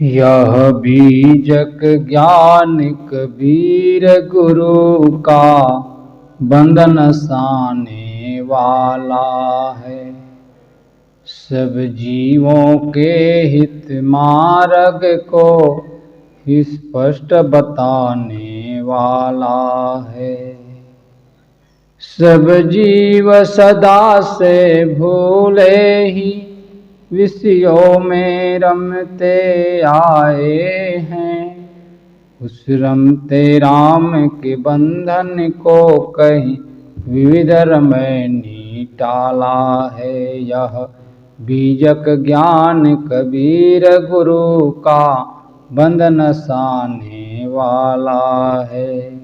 यह बीजक ज्ञान कबीर गुरु का बंधन साने वाला है। सब जीवों के हित मार्ग को स्पष्ट बताने वाला है। सब जीव सदा से भूले ही विषयों में रमते आए हैं। उस रमते राम के बंधन को कहीं विविध रमय ने टाला है। यह बीजक ज्ञान कबीर गुरु का बंधन साने वाला है।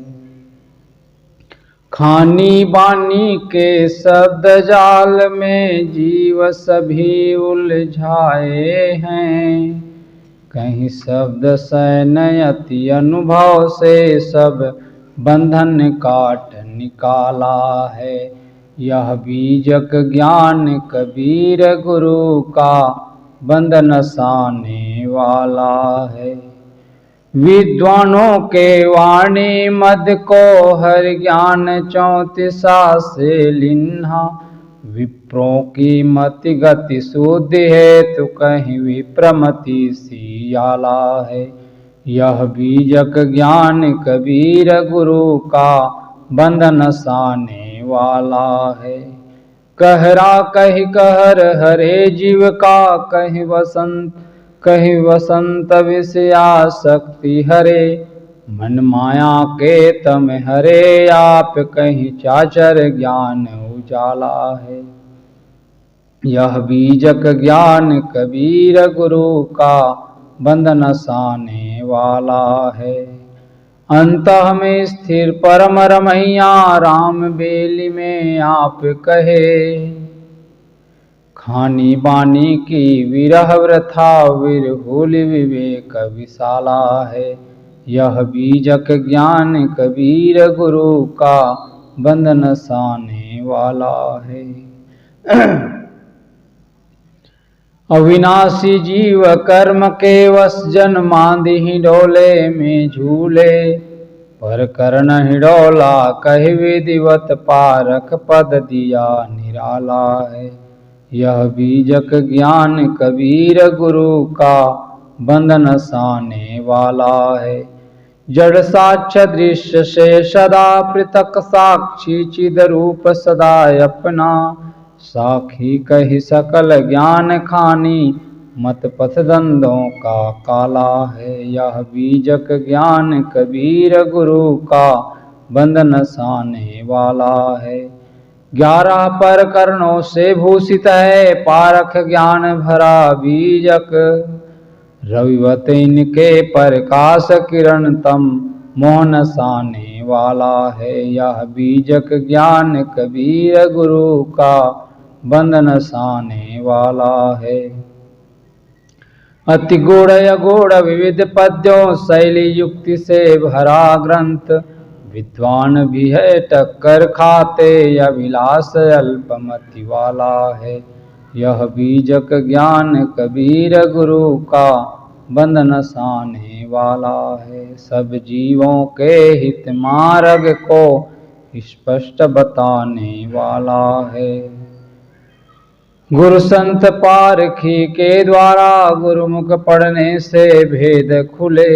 खानी बानी के शब्द जाल में जीव सभी उलझाए हैं। कहीं शब्द सैन्य अति अनुभव से सब बंधन काट निकाला है। यह बीजक ज्ञान कबीर गुरु का बंधन साने वाला है। विद्वानों के वाणी मद को हर ज्ञान 34 से लिन्हा। विप्रों की मति गति शुद्धि है तो कहीं विप्रमति सियाला है। यह बीजक ज्ञान कबीर गुरु का बंधन साने वाला है। कहरा कही कहर हरे जीव का कहीं वसंत विषयासक्ति हरे। मन माया के तम हरे आप कहीं चाचर ज्ञान उजाला है। यह बीजक ज्ञान कबीर गुरु का बंधन साने वाला है। अंतः में स्थिर परम रमैया राम बेली में आप कहे। खानी बानी की विरह वृथा विरहुल विवेक विशाला है। यह बीजक ज्ञान कबीर गुरु का बंधन साने वाला है। अविनाशी जीव कर्म के वश जन्मांधि हिडोले में झूले। पर कर्ण हिडोला कहि विधिवत पारक पद दिया निराला है। यह बीजक ज्ञान कबीर गुरु का बंधन साने वाला है। जड़ साक्ष्य दृश्य से सदा पृथक साक्षी चिद रूप सदा अपना। साखी कही सकल ज्ञान खानी मत पथ दंदों का काला है। यह बीजक ज्ञान कबीर गुरु का बंधन साने वाला है। 11 पर कर्णों से भूषित है पारख ज्ञान भरा बीजक। रविवत इनके प्रकाश किरण तम मोहन साने वाला है। यह बीजक ज्ञान कबीर गुरु का बंधन साने वाला है। अति गूढ़ अगूढ़ विविध पद्यों शैली युक्ति से भरा ग्रंथ। विद्वान भी है टक्कर खाते अभिलाष अल्पमति वाला है। यह बीजक ज्ञान कबीर गुरु का बंधन साने वाला है। सब जीवों के हित मार्ग को स्पष्ट बताने वाला है। गुरु संत पारखी के द्वारा गुरुमुख पढ़ने से भेद खुले।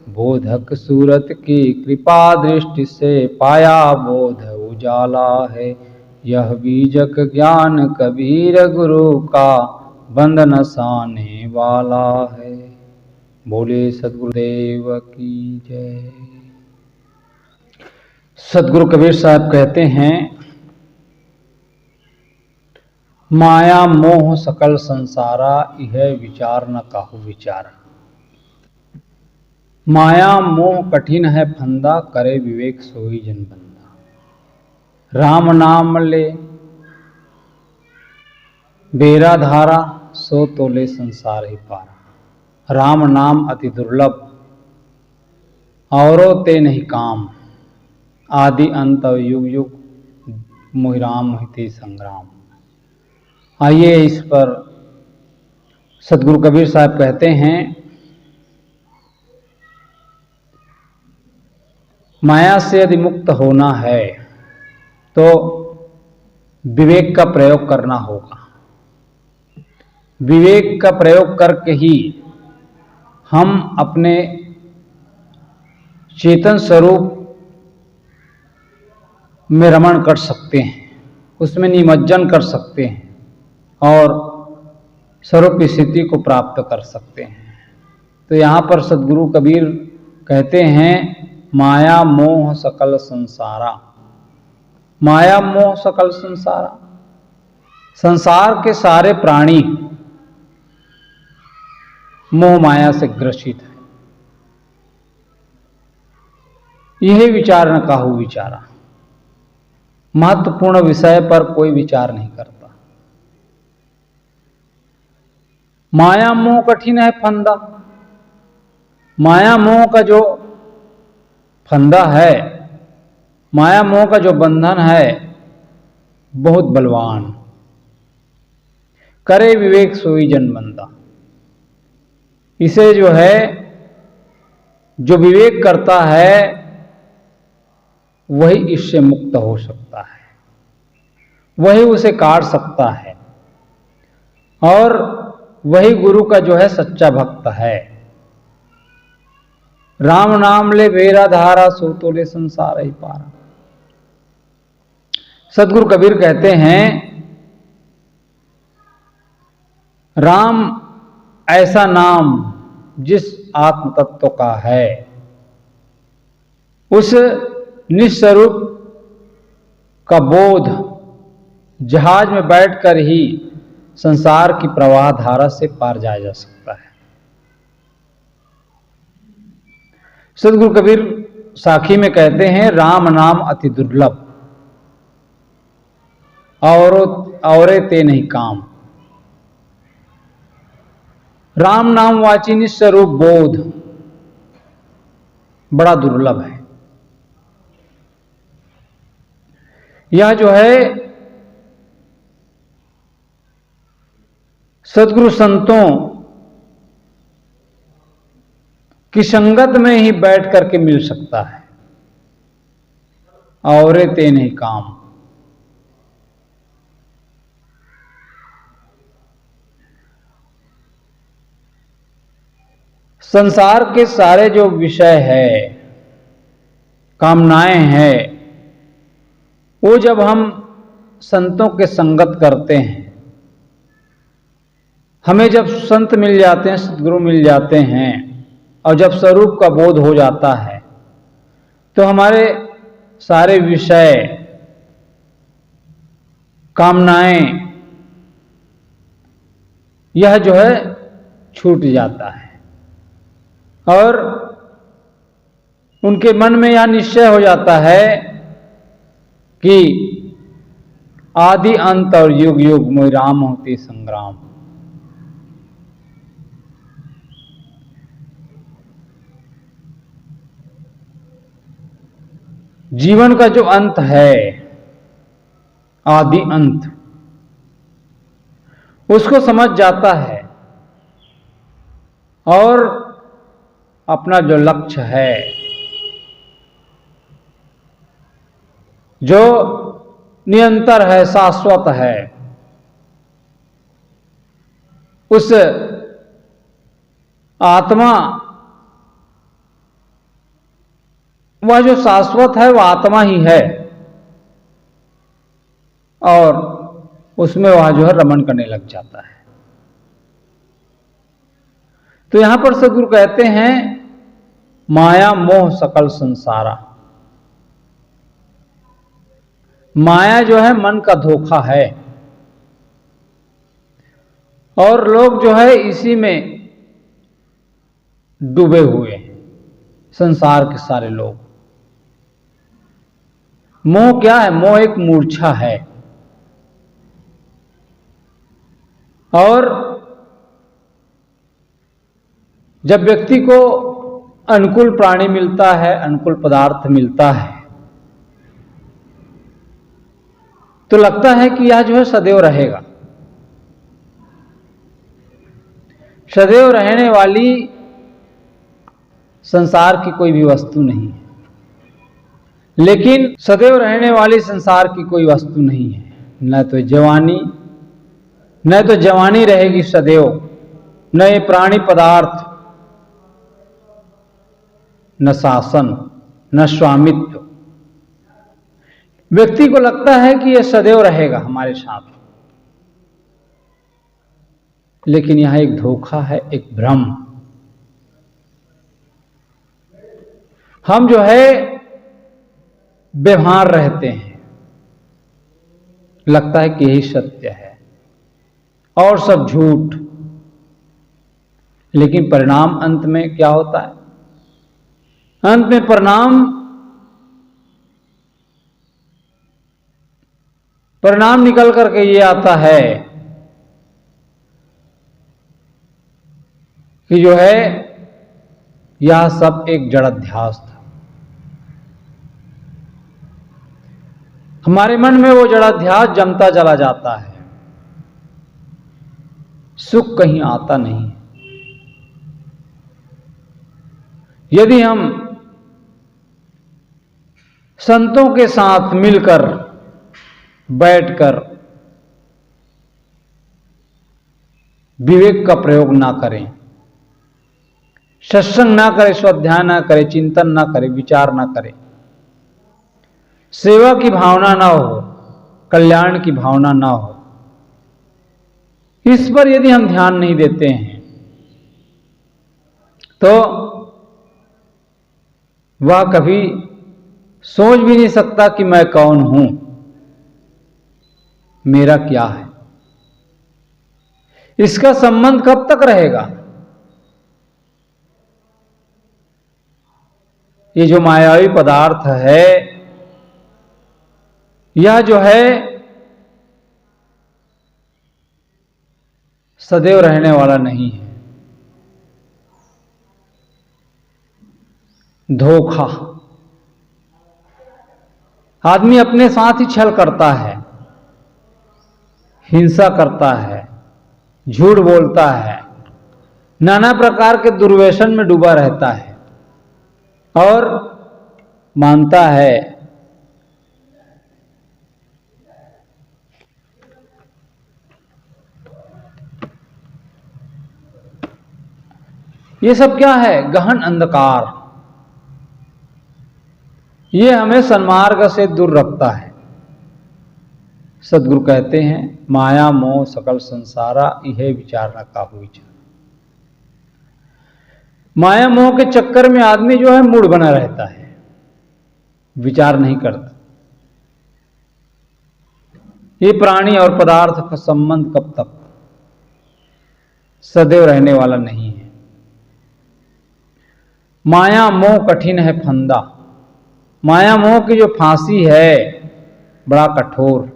बोधक सूरत की कृपा दृष्टि से पाया बोध उजाला है। यह बीजक ज्ञान कबीर गुरु का बंधन साने वाला है। बोले सद्गुरुदेव की जय। सद्गुरु कबीर साहब कहते हैं, माया मोह सकल संसारा यह विचार न काहू विचार। माया मोह कठिन है फंदा करे विवेक सोई जन बंदा। राम नाम ले बेरा धारा सो तोले संसार ही पारा। राम नाम अति दुर्लभ औरों ते नहीं काम। आदि अंत युग युग मोहि राम मोहि संग्राम। आइए इस पर सद्गुरु कबीर साहब कहते हैं, माया से यदि मुक्त होना है तो विवेक का प्रयोग करना होगा। विवेक का प्रयोग करके ही हम अपने चेतन स्वरूप में रमण कर सकते हैं, उसमें निमज्जन कर सकते हैं और स्वरूप स्थिति को प्राप्त कर सकते हैं। तो यहाँ पर सद्गुरु कबीर कहते हैं, माया मोह सकल संसारा। माया मोह सकल संसारा, संसार के सारे प्राणी मोह माया से ग्रसित है। यही विचार न काहू विचारा। महत्वपूर्ण विषय पर कोई विचार नहीं करता। माया मोह कठिन है फंदा। माया मोह का जो फंदा है, माया मोह का जो बंधन है, बहुत बलवान। करे विवेक सोई जन बंदा। इसे जो है, जो विवेक करता है वही इससे मुक्त हो सकता है, वही उसे काट सकता है और वही गुरु का जो है सच्चा भक्त है। राम नाम ले बेरा धारा, सो तो ले संसार ही पारा। सद्गुरु कबीर कहते हैं, राम ऐसा नाम जिस आत्म तत्व का है, उस निस्वरूप का बोध जहाज में बैठकर ही संसार की प्रवाह धारा से पार जाया जा सकता है। सद्गुरु कबीर साखी में कहते हैं, राम नाम अति दुर्लभ और ते नहीं काम। राम नाम वाची निस्वरूप बोध बड़ा दुर्लभ है। यह जो है सद्गुरु संतों की संगत में ही बैठ करके मिल सकता है। और ते नहीं काम। संसार के सारे जो विषय है, कामनाएं हैं, वो जब हम संतों के संगत करते हैं, हमें जब संत मिल जाते हैं, सद्गुरु मिल जाते हैं और जब स्वरूप का बोध हो जाता है, तो हमारे सारे विषय, कामनाएं, यह जो है छूट जाता है और उनके मन में यह निश्चय हो जाता है कि आदि अंत और युग युग मोहि राम होते संग्राम। जीवन का जो अंत है, आदि अंत, उसको समझ जाता है और अपना जो लक्ष्य है, जो निरंतर है, शाश्वत है, उस आत्मा, वह जो शाश्वत है वह आत्मा ही है और उसमें वह जो है रमण करने लग जाता है। तो यहां पर सद्गुरु कहते हैं, माया मोह सकल संसारा। माया जो है मन का धोखा है और लोग जो है इसी में डूबे हुए हैं, संसार के सारे लोग। मोह क्या है? मोह एक मूर्छा है और जब व्यक्ति को अनुकूल प्राणी मिलता है, अनुकूल पदार्थ मिलता है, तो लगता है कि यह जो है सदैव रहेगा। सदैव रहने वाली संसार की कोई भी वस्तु नहीं है। लेकिन सदैव रहने वाली संसार की कोई वस्तु नहीं है। न तो जवानी रहेगी सदैव, न ये प्राणी पदार्थ, न शासन, न स्वामित्व। व्यक्ति को लगता है कि यह सदैव रहेगा हमारे साथ, लेकिन यह एक धोखा है, एक भ्रम। हम जो है व्यवहार रहते हैं, लगता है कि यही सत्य है और सब झूठ। लेकिन परिणाम अंत में क्या होता है? अंत में परिणाम निकल करके ये आता है कि जो है यह सब एक जड़ाध्यास था। हमारे मन में वो जड़ाध्यास जमता चला जाता है, सुख कहीं आता नहीं। यदि हम संतों के साथ मिलकर बैठकर विवेक का प्रयोग ना करें, सत्संग ना करें, स्वाध्याय ना करें, चिंतन ना करें, विचार ना करें, सेवा की भावना ना हो, कल्याण की भावना ना हो, इस पर यदि हम ध्यान नहीं देते हैं तो वह कभी सोच भी नहीं सकता कि मैं कौन हूं, मेरा क्या है। इसका संबंध कब तक रहेगा? ये जो मायावी पदार्थ है, यह जो है सदैव रहने वाला नहीं है। धोखा। आदमी अपने साथ ही छल करता है, हिंसा करता है, झूठ बोलता है, नाना प्रकार के दुर्व्यसन में डूबा रहता है और मानता है ये सब क्या है? गहन अंधकार। ये हमें सन्मार्ग से दूर रखता है। सदगुरु कहते हैं माया मोह सकल संसारा इहे विचार न काहू विचार। माया मोह के चक्कर में आदमी जो है मूड बना रहता है, विचार नहीं करता। ये प्राणी और पदार्थ का संबंध कब तक? सदैव रहने वाला नहीं है। माया मोह कठिन है फंदा। माया मोह की जो फांसी है बड़ा कठोर।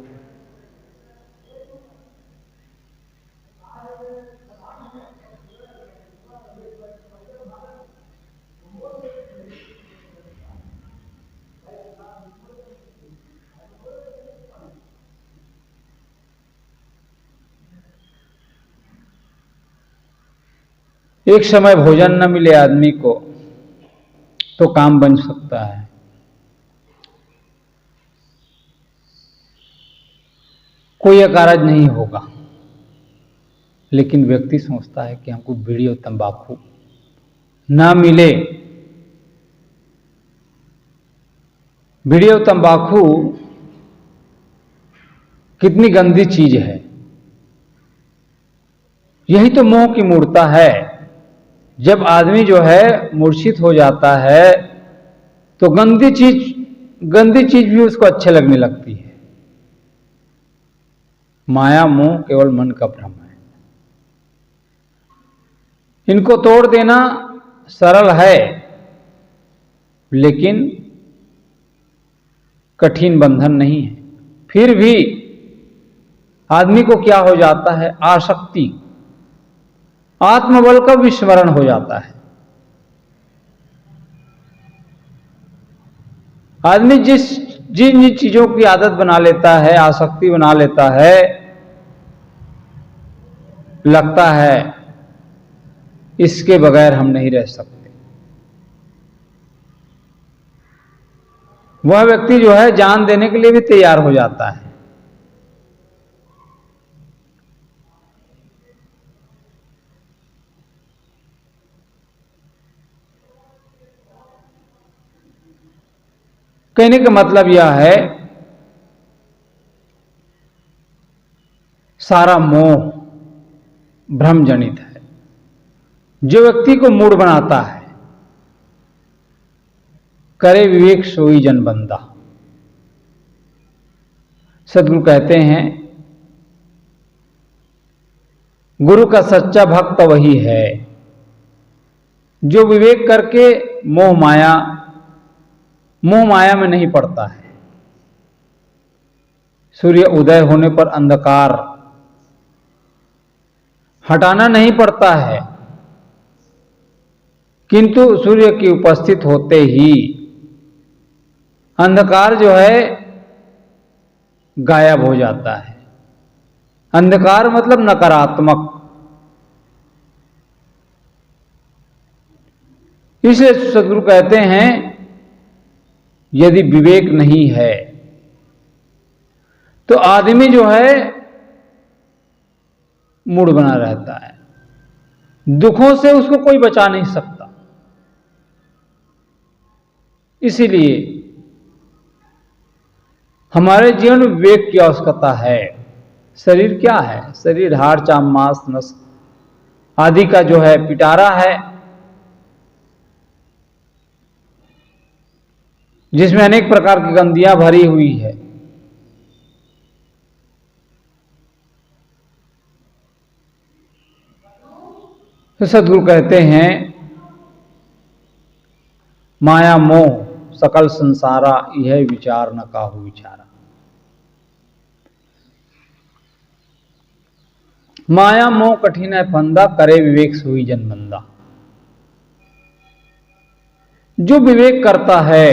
एक समय भोजन न मिले आदमी को तो काम बन सकता है। कोई अकारज नहीं होगा, लेकिन व्यक्ति सोचता है कि हमको बीड़ी और तंबाकू ना मिले। बीड़ी और तंबाकू कितनी गंदी चीज है। यही तो मोह की मूर्ता है। जब आदमी जो है मूर्छित हो जाता है तो गंदी चीज भी उसको अच्छे लगने लगती है। माया मोह केवल मन का भ्रम है। इनको तोड़ देना सरल है, लेकिन कठिन बंधन नहीं है। फिर भी आदमी को क्या हो जाता है? आसक्ति, आत्मबल का विस्मरण हो जाता है। आदमी जिन चीजों की आदत बना लेता है, आसक्ति बना लेता है, लगता है इसके बगैर हम नहीं रह सकते। वह व्यक्ति जो है जान देने के लिए भी तैयार हो जाता है। कहने का मतलब यह है, सारा मोह भ्रम जनित है। जो व्यक्ति को मूढ़ बनाता है, करे विवेक सोई जन बंदा। सदगुरु कहते हैं, गुरु का सच्चा भक्त वही है जो विवेक करके मोह माया में नहीं पड़ता है। सूर्य उदय होने पर अंधकार हटाना नहीं पड़ता है, किंतु सूर्य की उपस्थित होते ही अंधकार जो है गायब हो जाता है। अंधकार मतलब नकारात्मक। इसलिए सदगुरु कहते हैं, यदि विवेक नहीं है तो आदमी जो है मूढ़ बना रहता है। दुखों से उसको कोई बचा नहीं सकता। इसीलिए हमारे जीवन में विवेक की आवश्यकता है। शरीर क्या है? शरीर हाड़ चाम मांस नस आदि का जो है पिटारा है, जिसमें अनेक प्रकार की गंदियां भरी हुई है। तो सदगुरु कहते हैं, माया मोह सकल संसारा, यह विचार न काहू विचारा। माया मोह कठिन है फंदा, करे विवेक सोई जन बंदा। जो विवेक करता है,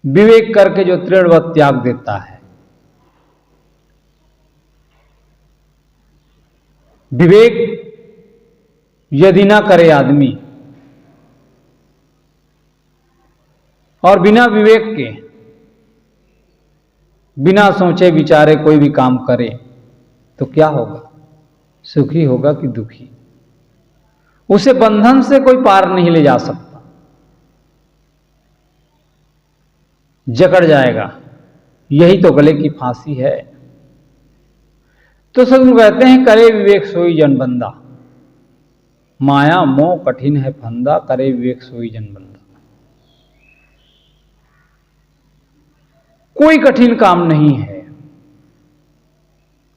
विवेक करके जो तृणवत त्याग देता है, विवेक यदि ना करे आदमी और बिना विवेक के, बिना सोचे विचारे कोई भी काम करे तो क्या होगा? सुखी होगा कि दुखी? उसे बंधन से कोई पार नहीं ले जा सकता, जकड़ जाएगा। यही तो गले की फांसी है। तो सदगुरु कहते हैं, करे विवेक सोई जन बंदा। माया मोह कठिन है फंदा, करे विवेक सोई जन बंदा। कोई कठिन काम नहीं है,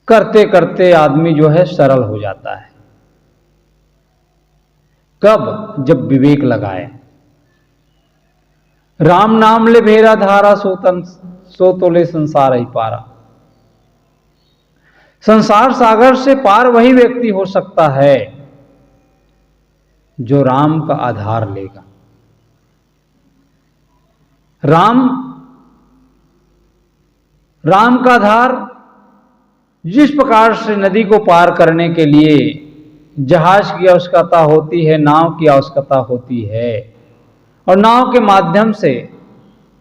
करते करते आदमी जो है सरल हो जाता है। कब? जब विवेक लगाए। राम नाम ले भेरा धारा, सो तोले संसार ही पारा। संसार सागर से पार वही व्यक्ति हो सकता है जो राम का आधार लेगा। राम का आधार, जिस प्रकार से नदी को पार करने के लिए जहाज की आवश्यकता होती है, नाव की आवश्यकता होती है, और नाव के माध्यम से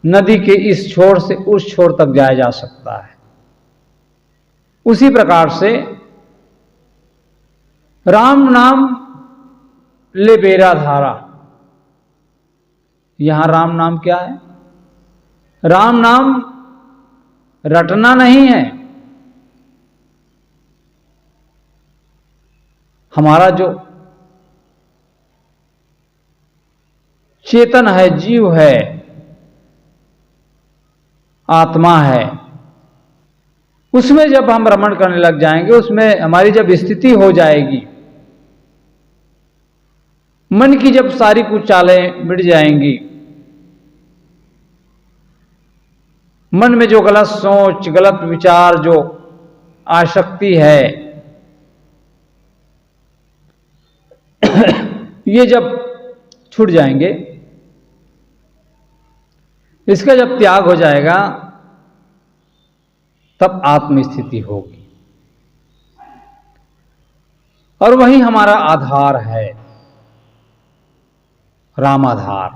नदी के इस छोर से उस छोर तक जाया जा सकता है, उसी प्रकार से राम नाम ले बेरा धारा। यहां राम नाम क्या है? राम नाम रटना नहीं है। हमारा जो चेतन है, जीव है, आत्मा है, उसमें जब हम रमण करने लग जाएंगे, उसमें हमारी जब स्थिति हो जाएगी, मन की जब सारी कुछ चालें मिट जाएंगी, मन में जो गलत सोच, गलत विचार, जो आसक्ति है, ये जब छूट जाएंगे, इसका जब त्याग हो जाएगा, तब आत्मस्थिति होगी। और वही हमारा आधार है, राम आधार।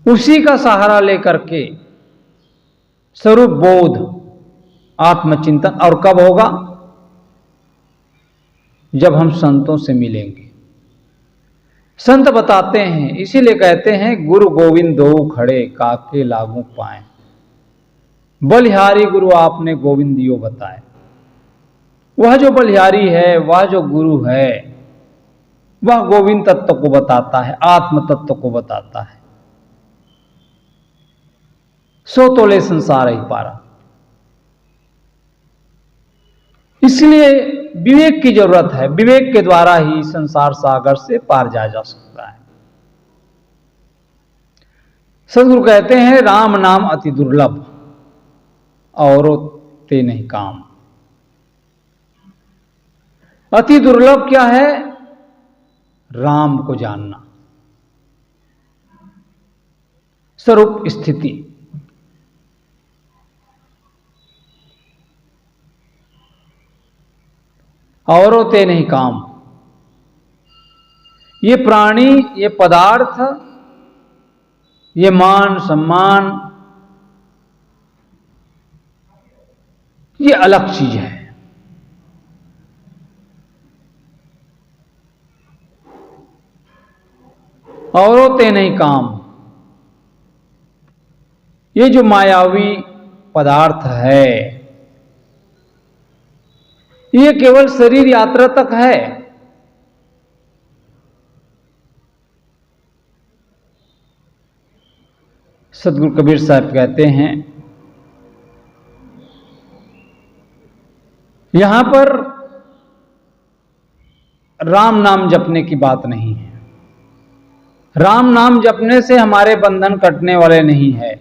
उसी का सहारा लेकर के स्वरूप बोध, आत्मचिंतन, और कब होगा? जब हम संतों से मिलेंगे। संत बताते हैं, इसीलिए कहते हैं गुरु गोविंद दो खड़े काके लागू पाए, बलिहारी गुरु आपने गोविंद दियो बताए। वह जो बलिहारी है, वह जो गुरु है, वह गोविंद तत्व को बताता है, आत्म तत्व को बताता है। सो तोले संसार ही पारा। इसलिए विवेक की जरूरत है। विवेक के द्वारा ही संसार सागर से पार जाया जा सकता है। सदगुरु कहते हैं राम नाम अति दुर्लभ, और ते नहीं काम। अति दुर्लभ क्या है? राम को जानना, स्वरूप स्थिति। औरों ते नहीं काम। ये प्राणी, ये पदार्थ, ये मान सम्मान, ये अलग चीज है। औरों ते नहीं काम। ये जो मायावी पदार्थ है, ये केवल शरीर यात्रा तक है। सदगुरु कबीर साहब कहते हैं, यहां पर राम नाम जपने की बात नहीं है। राम नाम जपने से हमारे बंधन कटने वाले नहीं है।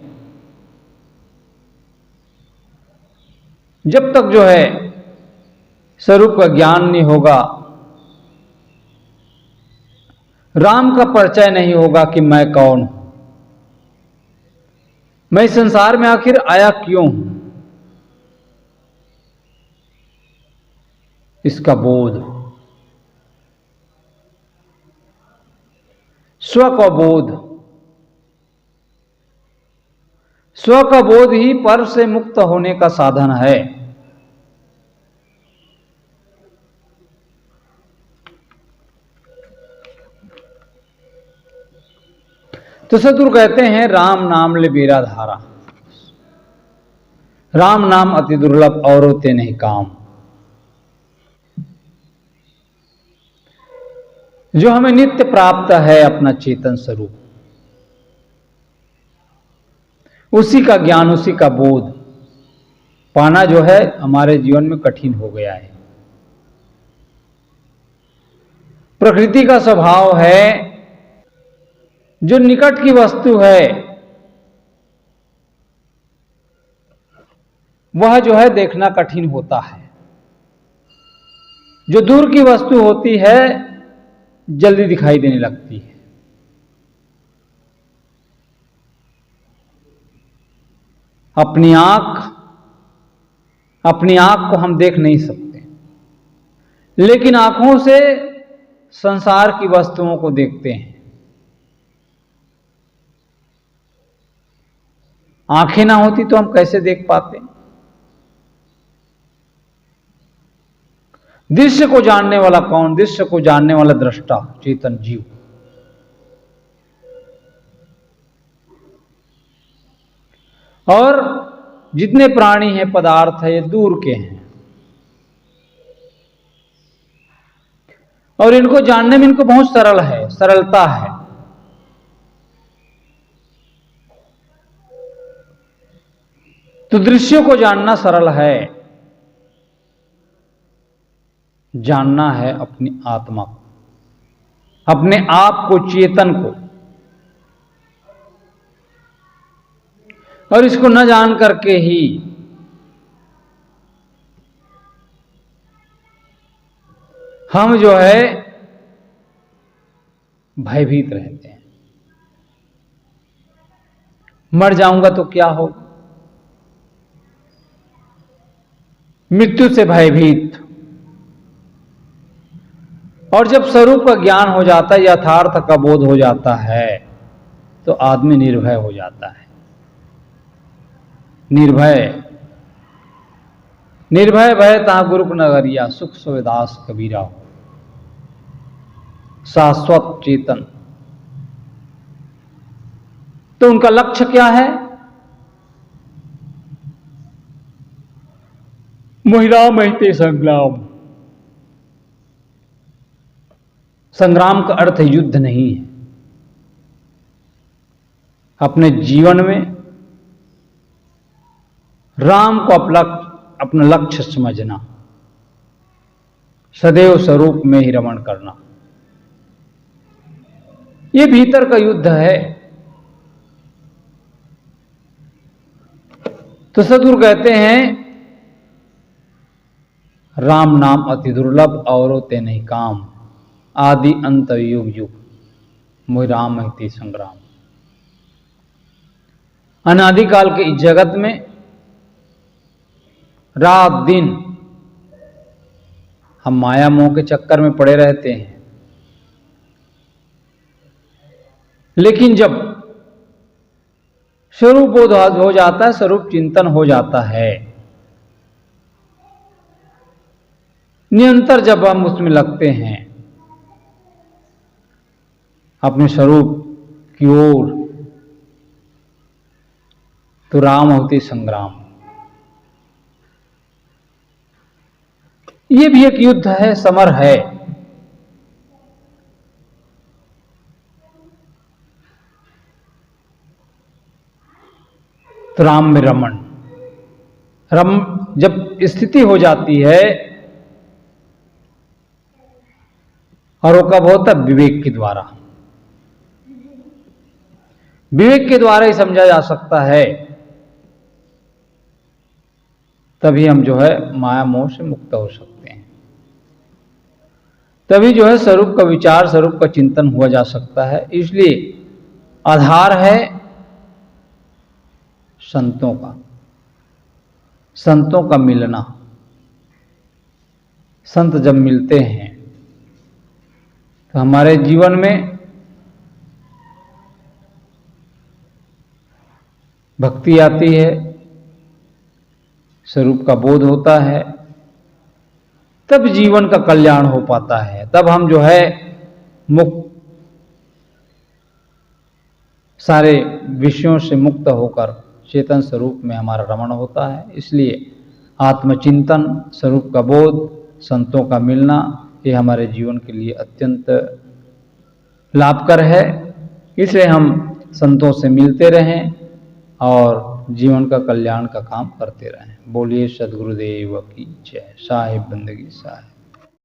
जब तक जो है स्वरूप का ज्ञान नहीं होगा, राम का परिचय नहीं होगा कि मैं कौन हूं, मैं इस संसार में आखिर आया क्यों हूं, इसका बोध, स्व का बोध, स्व का बोध ही पर से मुक्त होने का साधन है। तो सदगुरु कहते हैं राम नाम ले बेरा धारा। राम नाम अति दुर्लभ, औरों ते नहीं काम। जो हमें नित्य प्राप्त है अपना चेतन स्वरूप, उसी का ज्ञान, उसी का बोध पाना जो है हमारे जीवन में कठिन हो गया है। प्रकृति का स्वभाव है, जो निकट की वस्तु है वह जो है देखना कठिन होता है। जो दूर की वस्तु होती है जल्दी दिखाई देने लगती है। अपनी आंख को हम देख नहीं सकते, लेकिन आंखों से संसार की वस्तुओं को देखते हैं। आंखें ना होती तो हम कैसे देख पाते? दृश्य को जानने वाला कौन? दृश्य को जानने वाला दृष्टा, चेतन जीव। और जितने प्राणी हैं, पदार्थ है, ये दूर के हैं, और इनको जानने में इनको बहुत सरलता है। तो दृश्यों को जानना सरल है, जानना है अपनी आत्मा को, अपने आप को, चेतन को। और इसको न जान करके ही हम जो है भयभीत रहते हैं। मर जाऊंगा तो क्या हो, मृत्यु से भयभीत। और जब स्वरूप का ज्ञान हो जाता है, यथार्थ का बोध हो जाता है, तो आदमी निर्भय हो जाता है। निर्भय भय ता गुरुक नगरिया, सुख सुविदास कबीरा हो। शाश्वत चेतन, तो उनका लक्ष्य क्या है? महिला महिते संग्राम। संग्राम का अर्थ युद्ध नहीं है। अपने जीवन में राम को अपना लक्ष्य समझना, सदैव स्वरूप में ही रमण करना, ये भीतर का युद्ध है। तो सदगुरु कहते हैं राम नाम अति दुर्लभ औरों ते नहीं काम, आदि अंत युग युग मोहि राम हिते संग्राम। अनादिकाल के इस जगत में रात दिन हम माया मोह के चक्कर में पड़े रहते हैं, लेकिन जब स्वरूप बोध हो जाता है, स्वरूप चिंतन हो जाता है, निरंतर जब हम उसमें लगते हैं अपने स्वरूप की ओर, तो राम होते संग्राम। ये भी एक युद्ध है, समर है। तो राम में रमण, जब स्थिति हो जाती है, और वो कब होता है? विवेक के द्वारा। विवेक के द्वारा ही समझा जा सकता है, तभी हम जो है माया मोह से मुक्त हो सकते हैं। तभी जो है स्वरूप का विचार, स्वरूप का चिंतन हुआ जा सकता है। इसलिए आधार है संतों का मिलना। संत जब मिलते हैं तो हमारे जीवन में भक्ति आती है, स्वरूप का बोध होता है, तब जीवन का कल्याण हो पाता है। तब हम जो है मुक्त, सारे विषयों से मुक्त होकर चेतन स्वरूप में हमारा रमण होता है। इसलिए आत्मचिंतन, स्वरूप का बोध, संतों का मिलना, ये हमारे जीवन के लिए अत्यंत लाभकर है। इसलिए हम संतों से मिलते रहें और जीवन का कल्याण का काम करते रहें। बोलिए सद्गुरुदेव की जय। साहिब बंदगी साहिब।